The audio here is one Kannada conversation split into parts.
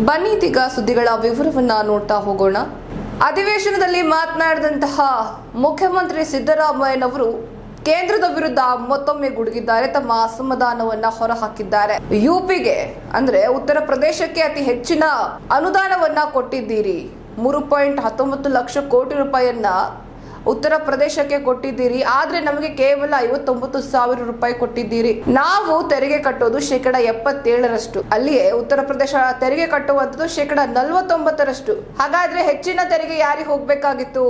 ಬನ್ನಿ ಇದೀಗ ಸುದ್ದಿಗಳ ವಿವರವನ್ನ ನೋಡ್ತಾ ಹೋಗೋಣ. ಅಧಿವೇಶನದಲ್ಲಿ ಮಾತನಾಡಿದಂತಹ ಮುಖ್ಯಮಂತ್ರಿ ಸಿದ್ದರಾಮಯ್ಯನವರು ಕೇಂದ್ರದ ವಿರುದ್ಧ ಮತ್ತೊಮ್ಮೆ ಗುಡುಗಿದ್ದಾರೆ. ತಮ್ಮ ಅಸಮಾಧಾನವನ್ನ ಹೊರಹಾಕಿದ್ದಾರೆ. ಯುಪಿಗೆ ಅಂದ್ರೆ ಉತ್ತರ ಪ್ರದೇಶಕ್ಕೆ ಅತಿ ಹೆಚ್ಚಿನ ಅನುದಾನವನ್ನ ಕೊಟ್ಟಿದ್ದೀರಿ. 3.19 ಲಕ್ಷ ಕೋಟಿ ರೂಪಾಯಿಯನ್ನ ಉತ್ತರ ಪ್ರದೇಶಕ್ಕೆ ಕೊಟ್ಟಿದ್ದೀರಿ. ಆದ್ರೆ ನಮಗೆ ಕೇವಲ 59,000 ರೂಪಾಯಿ ಕೊಟ್ಟಿದ್ದೀರಿ. ನಾವು ತೆರಿಗೆ ಕಟ್ಟೋದು 77%. ಅಲ್ಲಿಯೇ ಉತ್ತರ ಪ್ರದೇಶ ತೆರಿಗೆ ಕಟ್ಟುವಂಥದ್ದು 49%. ಹಾಗಾದ್ರೆ ಹೆಚ್ಚಿನ ತೆರಿಗೆ ಯಾರಿಗೆ ಹೋಗ್ಬೇಕಾಗಿತ್ತು?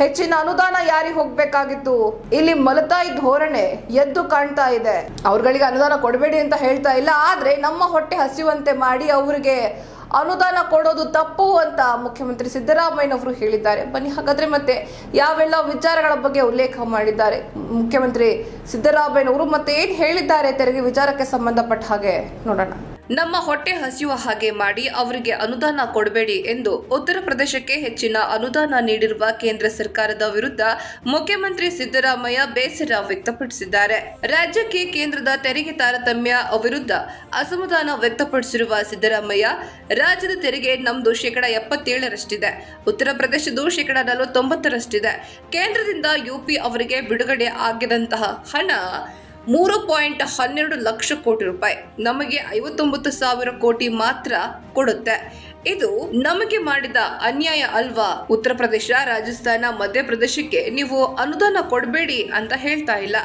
ಹೆಚ್ಚಿನ ಅನುದಾನ ಯಾರಿಗೆ ಹೋಗ್ಬೇಕಾಗಿತ್ತು? ಇಲ್ಲಿ ಮಲತಾಯಿ ಧೋರಣೆ ಎದ್ದು ಕಾಣ್ತಾ ಇದೆ. ಅವ್ರಗಳಿಗೆ ಅನುದಾನ ಕೊಡಬೇಡಿ ಅಂತ ಹೇಳ್ತಾ ಇಲ್ಲ, ಆದ್ರೆ ನಮ್ಮ ಹೊಟ್ಟೆ ಹಸಿಯುವಂತೆ ಮಾಡಿ ಅವರಿಗೆ ಅನುದಾನ ಕೊಡೋದು ತಪ್ಪು ಅಂತ ಮುಖ್ಯಮಂತ್ರಿ ಸಿದ್ದರಾಮಯ್ಯನವರು ಹೇಳಿದ್ದಾರೆ. ಬನ್ನಿ ಹಾಗಾದ್ರೆ ಮತ್ತೆ ಯಾವೆಲ್ಲ ವಿಚಾರಗಳ ಬಗ್ಗೆ ಉಲ್ಲೇಖ ಮಾಡಿದ್ದಾರೆ ಮುಖ್ಯಮಂತ್ರಿ ಸಿದ್ದರಾಮಯ್ಯನವರು, ಮತ್ತೆ ಏನ್ ಹೇಳಿದ್ದಾರೆ ತೆರಿಗೆ ವಿಚಾರಕ್ಕೆ ಸಂಬಂಧಪಟ್ಟ ಹಾಗೆ ನೋಡೋಣ. ನಮ್ಮ ಹೊಟ್ಟೆ ಹಸಿಯುವ ಹಾಗೆ ಮಾಡಿ ಅವರಿಗೆ ಅನುದಾನ ಕೊಡಬೇಡಿ ಎಂದು ಉತ್ತರ ಪ್ರದೇಶಕ್ಕೆ ಹೆಚ್ಚಿನ ಅನುದಾನ ನೀಡಿರುವ ಕೇಂದ್ರ ಸರ್ಕಾರದ ವಿರುದ್ಧ ಮುಖ್ಯಮಂತ್ರಿ ಸಿದ್ದರಾಮಯ್ಯ ಬೇಸರ ವ್ಯಕ್ತಪಡಿಸಿದ್ದಾರೆ. ರಾಜ್ಯಕ್ಕೆ ಕೇಂದ್ರದ ತೆರಿಗೆ ತಾರತಮ್ಯ ವಿರುದ್ಧ ಅಸಮಾಧಾನ ವ್ಯಕ್ತಪಡಿಸಿರುವ ಸಿದ್ದರಾಮಯ್ಯ, ರಾಜ್ಯದ ತೆರಿಗೆ ನಮ್ದು 77%, ಉತ್ತರ ಪ್ರದೇಶದ್ದು 49%. ಕೇಂದ್ರದಿಂದ ಯುಪಿ ಅವರಿಗೆ ಬಿಡುಗಡೆ ಆಗಿದಂತಹ ಹಣ 3.12 ಲಕ್ಷ ಕೋಟಿ ರೂಪಾಯಿ, ನಮಗೆ 59,000 ಕೋಟಿ ಮಾತ್ರ ಕೊಡುತ್ತೆ. ಇದು ನಮಗೆ ಮಾಡಿದ ಅನ್ಯಾಯ ಅಲ್ವಾ? ಉತ್ತರ ಪ್ರದೇಶ, ರಾಜಸ್ಥಾನ, ಮಧ್ಯಪ್ರದೇಶಕ್ಕೆ ನೀವು ಅನುದಾನ ಕೊಡಬೇಡಿ ಅಂತ ಹೇಳ್ತಾ ಇಲ್ಲ.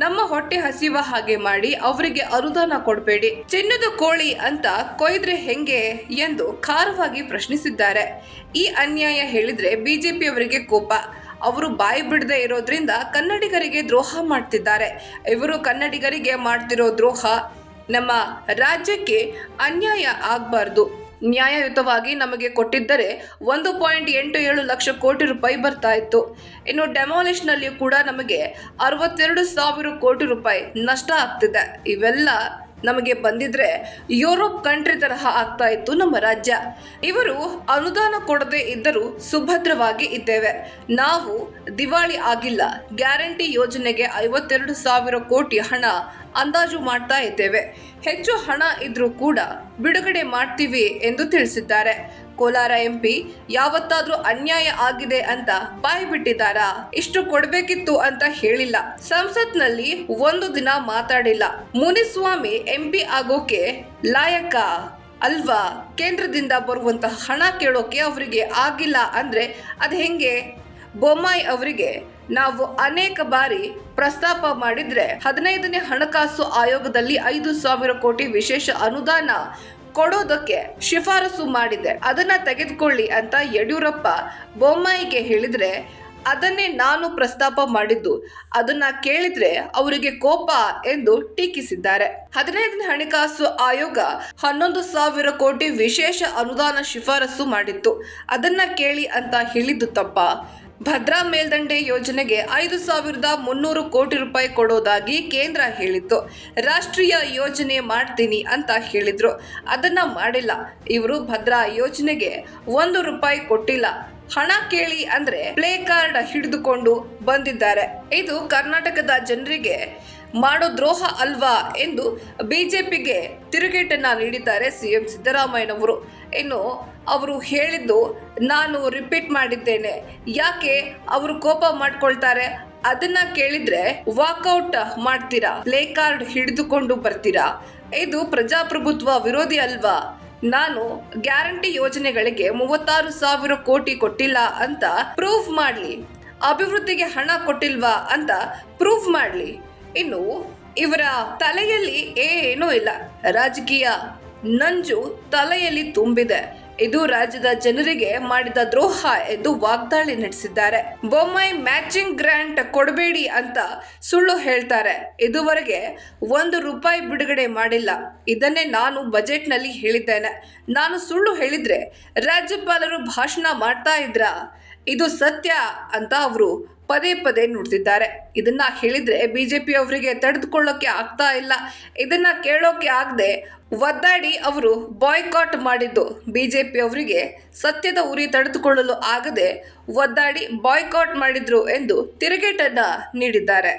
ನಮ್ಮ ಹೊಟ್ಟೆ ಹಸಿವ ಹಾಗೆ ಮಾಡಿ ಅವರಿಗೆ ಅನುದಾನ ಕೊಡಬೇಡಿ. ಚಿನ್ನದ ಕೋಳಿ ಅಂತ ಕೊಯ್ದ್ರೆ ಹೆಂಗೆ ಎಂದು ಖಾರವಾಗಿ ಪ್ರಶ್ನಿಸಿದ್ದಾರೆ. ಈ ಅನ್ಯಾಯ ಹೇಳಿದ್ರೆ ಬಿಜೆಪಿಯವರಿಗೆ ಕೋಪ. ಅವರು ಬಾಯಿ ಬಿಡದೆ ಇರೋದ್ರಿಂದ ಕನ್ನಡಿಗರಿಗೆ ದ್ರೋಹ ಮಾಡ್ತಿದ್ದಾರೆ. ಇವರು ಕನ್ನಡಿಗರಿಗೆ ಮಾಡ್ತಿರೋ ದ್ರೋಹ ನಮ್ಮ ರಾಜ್ಯಕ್ಕೆ ಅನ್ಯಾಯ ಆಗಬಾರ್ದು. ನ್ಯಾಯಯುತವಾಗಿ ನಮಗೆ ಕೊಟ್ಟಿದ್ದರೆ 1.87 ಲಕ್ಷ ಕೋಟಿ ರೂಪಾಯಿ ಬರ್ತಾ ಇತ್ತು. ಇನ್ನು ಡೆಮಾಲಿಷ್ ನಲ್ಲಿ ಕೂಡ ನಮಗೆ 62,000 ಕೋಟಿ ರೂಪಾಯಿ ನಷ್ಟ ಆಗ್ತಿದೆ. ಇವೆಲ್ಲ ನಮಗೆ ಬಂದಿದ್ರೆ ಯುರೋಪ್ ಕಂಟ್ರಿ ತರಹ ಆಗ್ತಾ ಇತ್ತು ನಮ್ಮ ರಾಜ್ಯ. ಇವರು ಅನುದಾನ ಕೊಡದೆ ಇದ್ದರೂ ಸುಭದ್ರವಾಗಿ ಇದ್ದೇವೆ. ನಾವು ದಿವಾಳಿ ಆಗಿಲ್ಲ. ಗ್ಯಾರಂಟಿ ಯೋಜನೆಗೆ 52,000 ಕೋಟಿ ಹಣ ಅಂದಾಜು ಮಾಡ್ತಾ ಇದ್ದೇವೆ. ಹೆಚ್ಚು ಹಣ ಇದ್ರೂ ಕೂಡ ಬಿಡುಗಡೆ ಮಾಡ್ತೀವಿ ಎಂದು ತಿಳಿಸಿದ್ದಾರೆ. ಕೋಲಾರ ಎಂಪಿ ಯಾವತ್ತಾದ್ರೂ ಅನ್ಯಾಯ ಆಗಿದೆ ಅಂತ ಬಾಯಿ ಬಿಟ್ಟಿದ್ದಾರಾ? ಇಷ್ಟು ಕೊಡ್ಬೇಕಿತ್ತು ಅಂತ ಹೇಳಿಲ್ಲ. ಸಂಸತ್ನಲ್ಲಿ ಒಂದು ದಿನ ಮಾತಾಡಿಲ್ಲ. ಮುನಿಸ್ವಾಮಿ ಎಂಪಿ ಆಗೋಕೆ ಲಾಯಕ ಅಲ್ವಾ? ಕೇಂದ್ರದಿಂದ ಬರುವಂತಹ ಹಣ ಕೇಳೋಕೆ ಅವರಿಗೆ ಆಗಿಲ್ಲ ಅಂದ್ರೆ ಅದ್ ಹೆಂಗೆ? ಬೊಮ್ಮಾಯಿ ಅವರಿಗೆ ನಾವು ಅನೇಕ ಬಾರಿ ಪ್ರಸ್ತಾಪ ಮಾಡಿದ್ರೆ 15ನೇ ಹಣಕಾಸು ಆಯೋಗದಲ್ಲಿ 5,000 ಕೋಟಿ ವಿಶೇಷ ಅನುದಾನ ಕೊಡೋದಕ್ಕೆ ಶಿಫಾರಸು ಮಾಡಿದೆ, ಅದನ್ನ ತೆಗೆದುಕೊಳ್ಳಿ ಅಂತ ಯಡಿಯೂರಪ್ಪ ಬೊಮ್ಮಾಯಿಗೆ ಹೇಳಿದ್ರೆ ಅದನ್ನೇ ನಾನು ಪ್ರಸ್ತಾಪ ಮಾಡಿದ್ದು, ಅದನ್ನ ಕೇಳಿದ್ರೆ ಅವರಿಗೆ ಕೋಪ ಎಂದು ಟೀಕಿಸಿದ್ದಾರೆ. 15ನೇ ಹಣಕಾಸು ಆಯೋಗ 11,000 ಕೋಟಿ ವಿಶೇಷ ಅನುದಾನ ಶಿಫಾರಸು ಮಾಡಿತ್ತು, ಅದನ್ನ ಕೇಳಿ ಅಂತ ಹೇಳಿದ್ದು ತಪ್ಪ? ಭದ್ರಾ ಮೇಲ್ದಂಡೆ ಯೋಜನೆಗೆ 5,300 ಕೋಟಿ ರೂಪಾಯಿ ಕೊಡೋದಾಗಿ ಕೇಂದ್ರ ಹೇಳಿತ್ತು. ರಾಷ್ಟ್ರೀಯ ಯೋಜನೆ ಮಾಡ್ತೀನಿ ಅಂತ ಹೇಳಿದ್ರು, ಅದನ್ನ ಮಾಡಿಲ್ಲ. ಇವರು ಭದ್ರಾ ಯೋಜನೆಗೆ 1 ರೂಪಾಯಿ ಕೊಟ್ಟಿಲ್ಲ. ಹಣ ಕೇಳಿ ಅಂದ್ರೆ ಪ್ಲೇ ಕಾರ್ಡ್ ಹಿಡಿದುಕೊಂಡು ಬಂದಿದ್ದಾರೆ. ಇದು ಕರ್ನಾಟಕದ ಜನರಿಗೆ ಮಾಡೋ ದ್ರೋಹ ಅಲ್ವಾ ಎಂದು ಬಿಜೆಪಿಗೆ ತಿರುಗೇಟನ್ನ ನೀಡಿದ್ದಾರೆ ಸಿಎಂ ಸಿದ್ದರಾಮಯ್ಯನವರು. ಇನ್ನು ಅವರು ಹೇಳಿದ್ದು ನಾನು ರಿಪೀಟ್ ಮಾಡಿದ್ದೇನೆ. ಯಾಕೆ ಅವರು ಕೋಪ ಮಾಡ್ಕೊಳ್ತಾರೆ? ಅದನ್ನ ಕೇಳಿದ್ರೆ ವಾಕೌಟ್ ಮಾಡ್ತೀರಾ, ಪ್ಲೇ ಕಾರ್ಡ್ ಹಿಡಿದುಕೊಂಡು ಬರ್ತೀರಾ? ಇದು ಪ್ರಜಾಪ್ರಭುತ್ವ ವಿರೋಧಿ ಅಲ್ವಾ? ನಾನು ಗ್ಯಾರಂಟಿ ಯೋಜನೆಗಳಿಗೆ 36,000 ಕೋಟಿ ಕೊಟ್ಟಿಲ್ಲ ಅಂತ ಪ್ರೂಫ್ ಮಾಡ್ಲಿ, ಅಭಿವೃದ್ಧಿಗೆ ಹಣ ಕೊಟ್ಟಿಲ್ವಾ ಅಂತ ಪ್ರೂಫ್ ಮಾಡ್ಲಿ. ಇನ್ನು ಇವರ ತಲೆಯಲ್ಲಿ ಏನೂ ಇಲ್ಲ. ರಾಜಕೀಯ ನಂಜು ತಲೆಯಲ್ಲಿ ತುಂಬಿದೆ. ಇದು ರಾಜ್ಯದ ಜನರಿಗೆ ಮಾಡಿದ ದ್ರೋಹ ಎಂದು ವಾಗ್ದಾಳಿ ನಡೆಸಿದ್ದಾರೆ. ಬೊಮ್ಮಾಯಿ ಮ್ಯಾಚಿಂಗ್ ಗ್ರಾಂಟ್ ಕೊಡಬೇಡಿ ಅಂತ ಸುಳ್ಳು ಹೇಳ್ತಾರೆ. ಇದುವರೆಗೆ 1 ರೂಪಾಯಿ ಬಿಡುಗಡೆ ಮಾಡಿಲ್ಲ. ಇದನ್ನೇ ನಾನು ಬಜೆಟ್ನಲ್ಲಿ ಹೇಳಿದ್ದೇನೆ. ನಾನು ಸುಳ್ಳು ಹೇಳಿದ್ರೆ ರಾಜ್ಯಪಾಲರು ಭಾಷಣ ಮಾಡ್ತಾ ಇದ್ರ? ಇದು ಸತ್ಯ ಅಂತ ಅವರು ಪದೇ ಪದೇ ನುಡಿದಿದ್ದಾರೆ. ಇದನ್ನ ಹೇಳಿದ್ರೆ ಬಿಜೆಪಿ ಅವರಿಗೆ ತಡೆದುಕೊಳ್ಳೋಕೆ ಆಗ್ತಾ ಇಲ್ಲ. ಇದನ್ನ ಕೇಳೋಕೆ ಆಗದೆ ಒದ್ದಾಡಿ ಅವರು ಬಾಯ್ಕಾಟ್ ಮಾಡಿದ್ದು. ಬಿಜೆಪಿ ಅವರಿಗೆ ಸತ್ಯದ ಉರಿ ತಡೆದುಕೊಳ್ಳಲು ಆಗದೆ ಒದ್ದಾಡಿ ಬಾಯ್ಕಾಟ್ ಮಾಡಿದ್ರು ಎಂದು ತಿರುಗೇಟನ್ನ ನೀಡಿದ್ದಾರೆ.